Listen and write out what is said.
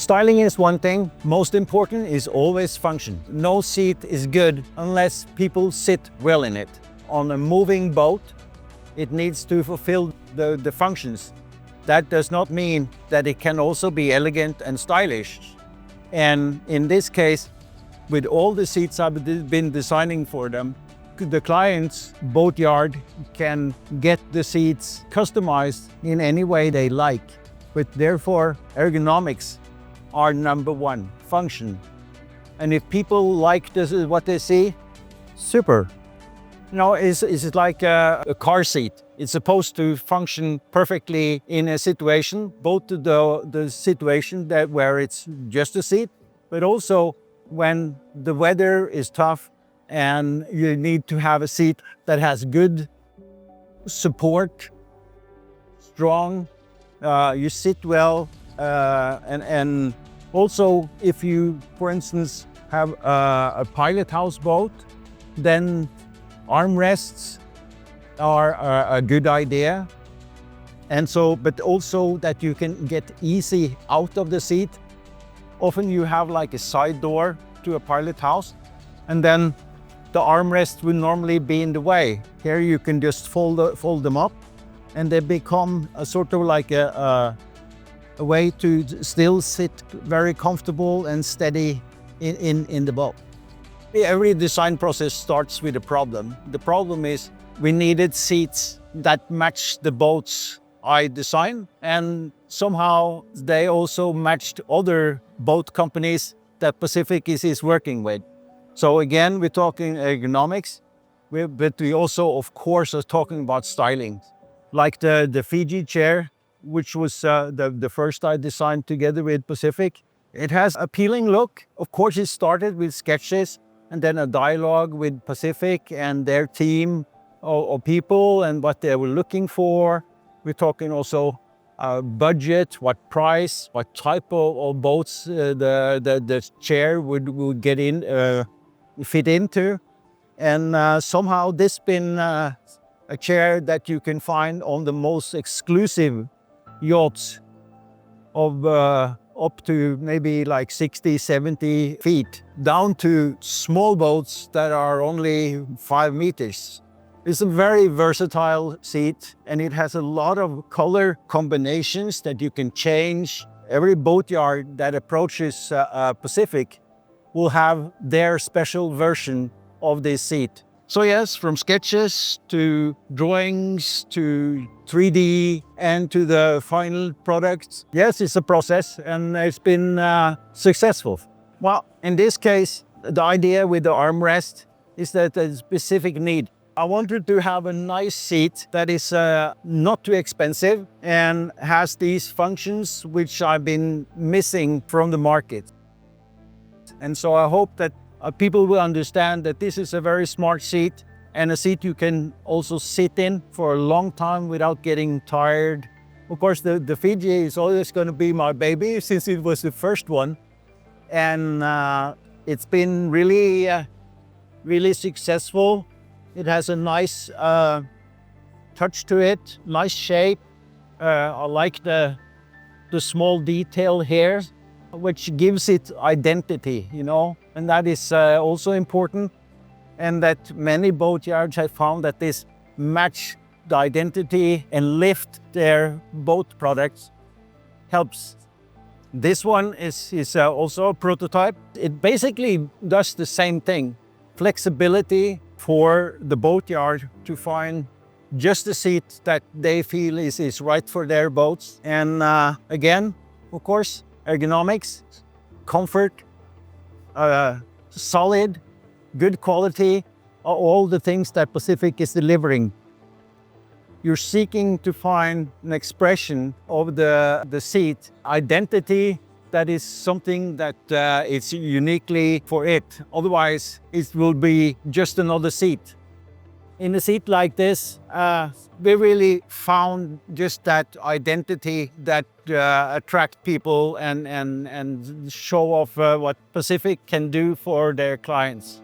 Styling is one thing. Most important is always function. No seat is good unless people sit well in it. On a moving boat, it needs to fulfill the functions. That does not mean that it can also be elegant and stylish. And in this case, with all the seats I've been designing for them, the client's boatyard can get the seats customized in any way they like. But therefore, ergonomics are number one, function. And if people like this is what they see, super. You know, it's like a car seat. It's supposed to function perfectly in a situation, both the situation where it's just a seat, but also when the weather is tough and you need to have a seat that has good support, strong, you sit well, and also if you, for instance, have a pilot house boat, then armrests are a good idea. And so, but also that you can get easy out of the seat. Often you have like a side door to a pilot house, and then the armrest will normally be in the way. Here you can just fold them up, and they become a sort of like a way to still sit very comfortable and steady in the boat. Every design process starts with a problem. The problem is we needed seats that match the boats I designed, and somehow they also matched other boat companies that Pacyfic is working with. So again, we're talking ergonomics, but we also, of course, are talking about styling. Like the Fiji chair, which was the first I designed together with Pacyfic. It has an appealing look. Of course, it started with sketches and then a dialogue with Pacyfic and their team of people and what they were looking for. We're talking also budget, what price, what type of boats the chair would get in, fit into. And somehow this been a chair that you can find on the most exclusive yachts of up to maybe like 60, 70 feet, down to small boats that are only 5 meters. It's a very versatile seat, and it has a lot of color combinations that you can change. Every boatyard that approaches Pacyfic will have their special version of this seat. So yes, from sketches to drawings to 3D and to the final product. Yes, it's a process, and it's been successful. Well, in this case, the idea with the armrest is that a specific need. I wanted to have a nice seat that is not too expensive and has these functions which I've been missing from the market. And so I hope that people will understand that this is a very smart seat, and a seat you can also sit in for a long time without getting tired. Of course, the Fiji is always going to be my baby since it was the first one. And it's been really, really successful. It has a nice touch to it, nice shape. I like the small detail here, which gives it identity, you know, and that is also important. And that many boatyards have found that this match the identity and lift their boat products helps. This one is also a prototype. It basically does the same thing. Flexibility for the boatyard to find just the seat that they feel is right for their boats. And again, of course, ergonomics, comfort, solid, good quality, are all the things that Pacyfic is delivering. You're seeking to find an expression of the seat, identity that is something that it's uniquely for it. Otherwise, it will be just another seat. In a seat like this, we really found just that identity that attract people and show off what Pacyfic can do for their clients.